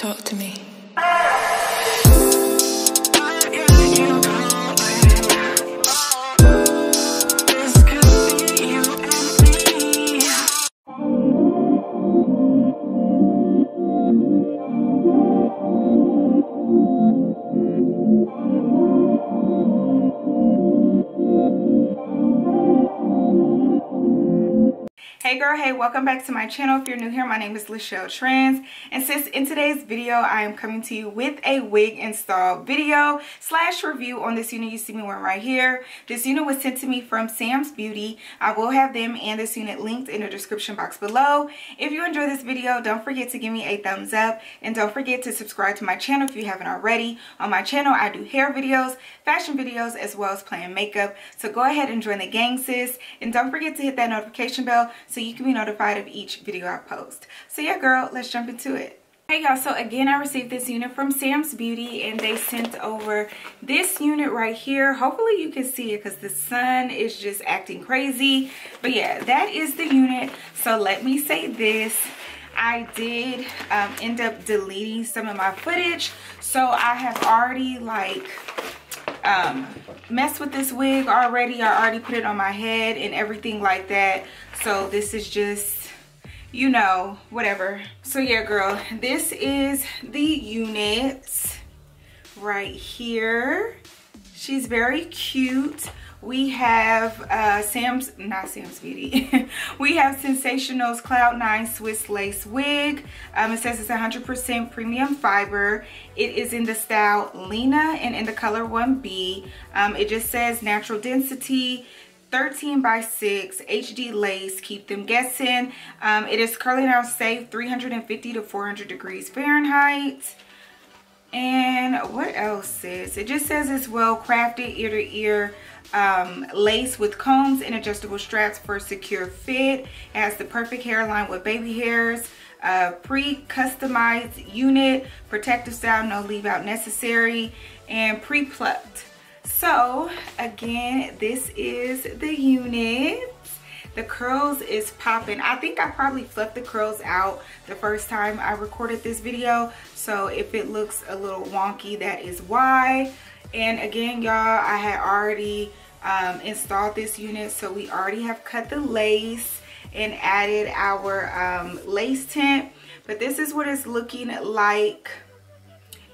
Talk to me. Hey girl, hey, welcome back to my channel. If you're new here, my name is LACHELLETRENDS, and sis, in today's video I am coming to you with a wig install video / review on this unit you see me wearing right here. This unit was sent to me from Samsbeauty. I will have them and this unit linked in the description box below. If you enjoy this video, don't forget to give me a thumbs up, and don't forget to subscribe to my channel if you haven't already. On my channel I do hair videos, fashion videos, as well as playing makeup, so go ahead and join the gang, sis, and don't forget to hit that notification bell so you can be notified of each video I post. So yeah girl, let's jump into it. Hey y'all, so again I received this unit from Samsbeauty, and they sent over this unit right here. Hopefully you can see it because the sun is just acting crazy, but yeah, that is the unit. So let me say this, I did end up deleting some of my footage, so I have already messed with this wig already. I already put it on my head and everything like that, so this is just, you know, whatever. So yeah girl, this is the unit right here. She's very cute. We have Samsbeauty. We have Sensationnel's Cloud 9 Swiss Lace Wig. It says it's 100% premium fiber. It is in the style Leena and in the color 1B. It just says natural density, 13x6, HD lace, keep them guessing. It is curling out safe, 350 to 400 degrees Fahrenheit. And what else is it? Just says it's well crafted ear to ear lace with combs and adjustable straps for a secure fit. It has the perfect hairline with baby hairs, pre-customized unit, protective style, no leave out necessary, and pre-plucked. So again, this is the unit. The curls is popping. I think I probably fluffed the curls out the first time I recorded this video, so if it looks a little wonky, that is why. And again y'all, I had already installed this unit, so we already have cut the lace and added our lace tint, but this is what it's looking like.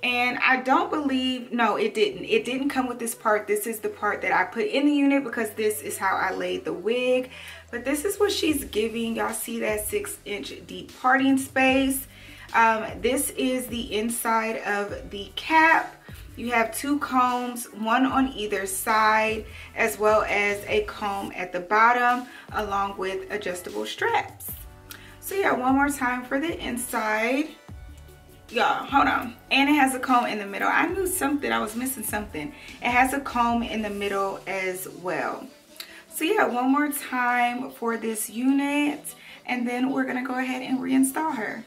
And I don't believe, no, it didn't come with this part. This is the part that I put in the unit because this is how I laid the wig. But this is what she's giving. Y'all see that 6-inch deep parting space. This is the inside of the cap. You have two combs, one on either side, as well as a comb at the bottom, along with adjustable straps. So yeah, one more time for the inside. Y'all, hold on. And it has a comb in the middle. I knew something, I was missing something. It has a comb in the middle as well. So yeah, one more time for this unit, and then we're gonna go ahead and reinstall her.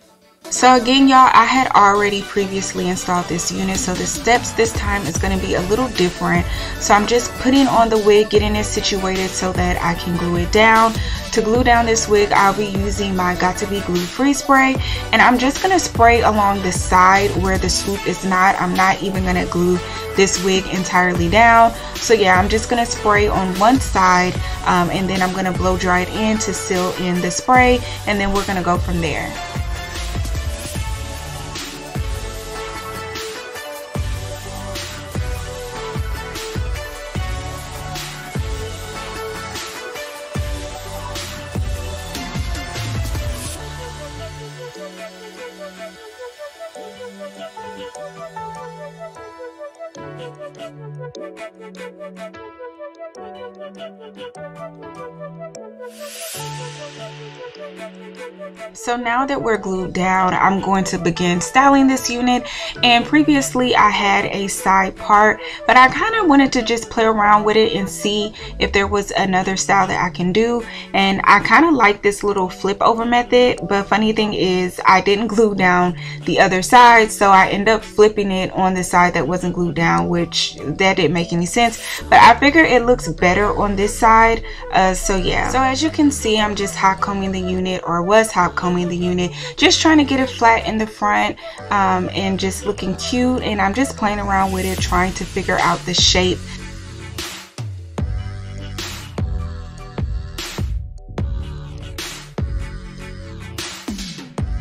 So again y'all, I had already previously installed this unit, so the steps this time is going to be a little different. So I'm just putting on the wig, getting it situated so that I can glue it down. To glue down this wig, I'll be using my Got To Be Glue Free Spray, and I'm just going to spray along the side where the swoop is not. I'm not even going to glue this wig entirely down. So yeah, I'm just going to spray on one side, and then I'm going to blow dry it in to seal in the spray, and then we're going to go from there. So now that we're glued down, I'm going to begin styling this unit. And previously I had a side part, but I kind of wanted to just play around with it and see if there was another style that I can do. And I kind of like this little flip over method, but funny thing is I didn't glue down the other side, so I ended up flipping it on the side that wasn't glued down, which that didn't make any sense, but I figured it looks better on this side. So yeah, so as you can see, I'm just hot combing the unit, or was hot without combing the unit. Just trying to get it flat in the front and just looking cute, and I'm just playing around with it, trying to figure out the shape.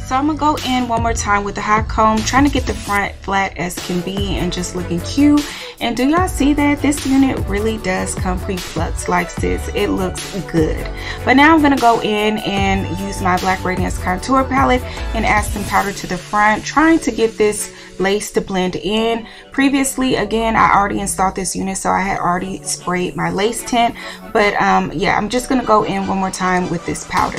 So I'm gonna go in one more time with the hot comb, trying to get the front flat as can be and just looking cute. And do y'all see that? This unit really does come pre-plucked, like sis. It looks good. But now I'm gonna go in and use my Black Radiance contour palette and add some powder to the front, trying to get this lace to blend in. Previously, again, I already installed this unit, so I had already sprayed my lace tint. But yeah, I'm just gonna go in one more time with this powder.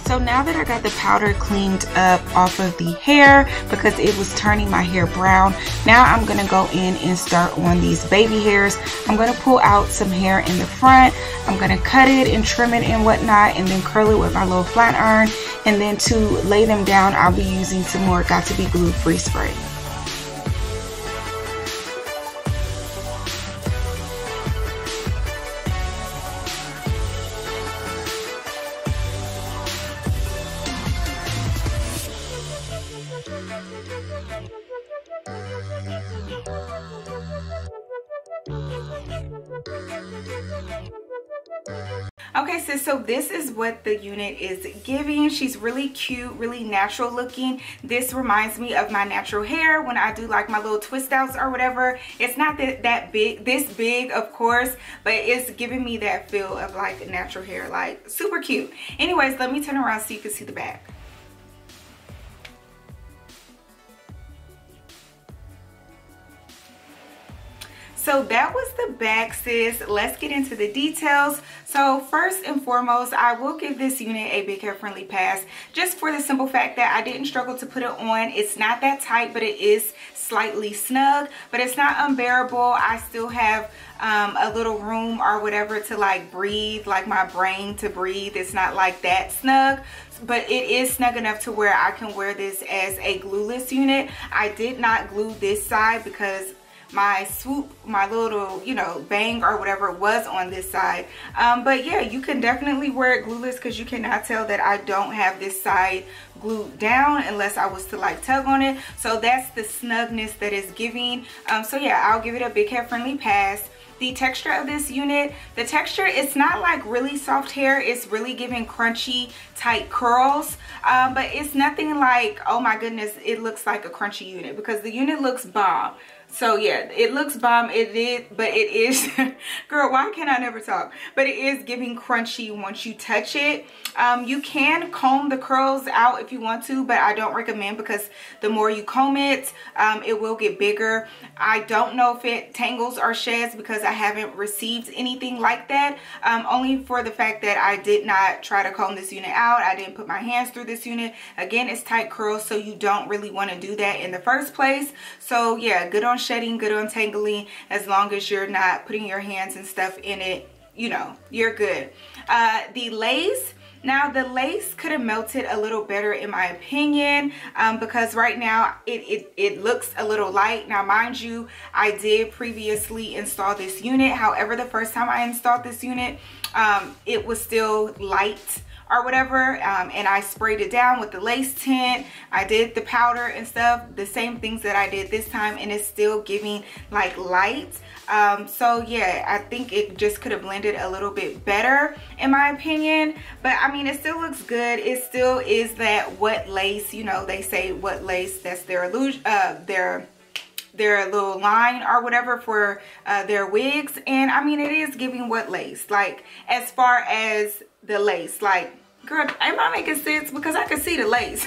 So now that I got the powder cleaned up off of the hair because it was turning my hair brown, now I'm going to go in and start on these baby hairs. I'm going to pull out some hair in the front. I'm going to cut it and trim it and whatnot, and then curl it with my little flat iron. And then to lay them down, I'll be using some more Got To Be Glued Free Spray. Okay, so this is what the unit is giving. She's really cute, really natural looking. This reminds me of my natural hair when I do like my little twist outs or whatever. It's not that big, this big of course, but it's giving me that feel of like natural hair, like super cute. Anyways, let me turn around so you can see the back. So that was the back, sis. Let's get into the details. So first and foremost, I will give this unit a big hair friendly pass, just for the simple fact that I didn't struggle to put it on. It's not that tight, but it is slightly snug, but it's not unbearable. I still have a little room or whatever to like breathe, like my brain to breathe. It's not like that snug, but it is snug enough to where I can wear this as a glueless unit. I did not glue this side because my swoop, my little, you know, bang or whatever was on this side. But yeah, you can definitely wear it glueless because you cannot tell that I don't have this side glued down unless I was to like tug on it. So that's the snugness that is giving. So yeah, I'll give it a big hair friendly pass. The texture of this unit, the texture, it's not like really soft hair. It's really giving crunchy tight curls, but it's nothing like, oh my goodness, it looks like a crunchy unit, because the unit looks bomb. So yeah, it looks bomb. It is, but it is girl, why can't I never talk? But it is giving crunchy once you touch it. You can comb the curls out if you want to, but I don't recommend, because the more you comb it, it will get bigger. I don't know if it tangles or sheds, because I haven't received anything like that. Only for the fact that I did not try to comb this unit out. I didn't put my hands through this unit. Again, it's tight curls, so you don't really want to do that in the first place. So yeah, good on shedding, good on tangling, as long as you're not putting your hands and stuff in it, you know, you're good. The lace, now the lace could have melted a little better in my opinion, because right now it looks a little light. Now mind you, I did previously install this unit. However, the first time I installed this unit, it was still light or whatever, and I sprayed it down with the lace tint. I did the powder and stuff, the same things that I did this time, and it's still giving like light. So yeah, I think it just could have blended a little bit better in my opinion, but I mean, it still looks good. It still is that wet lace, you know, they say wet lace, that's their illusion, their little line or whatever for their wigs. And I mean, it is giving wet lace, like as far as the lace, like, girl, am I making sense? Because I can see the lace.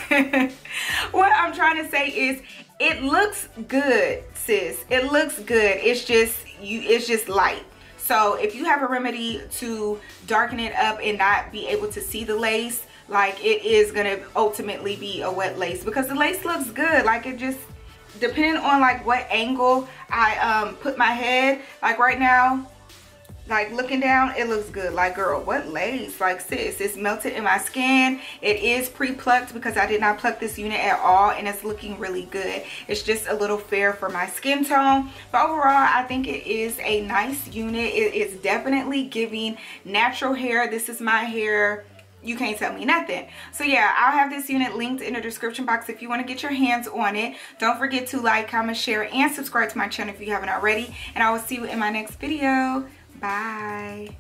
What I'm trying to say is, it looks good, sis. It looks good. It's just light. So if you have a remedy to darken it up and not be able to see the lace, like, it is gonna ultimately be a wet lace, because the lace looks good. Like, it just, depending on like what angle I put my head, like right now, Like looking down, it looks good. Like girl, what lace? Like sis, it's melted in my skin. It is pre-plucked because I did not pluck this unit at all, and it's looking really good. It's just a little fair for my skin tone, but overall I think it is a nice unit. It is definitely giving natural hair. This is my hair. You can't tell me nothing. So yeah, I'll have this unit linked in the description box if you want to get your hands on it. Don't forget to like, comment, share, and subscribe to my channel if you haven't already, and I will see you in my next video. Bye.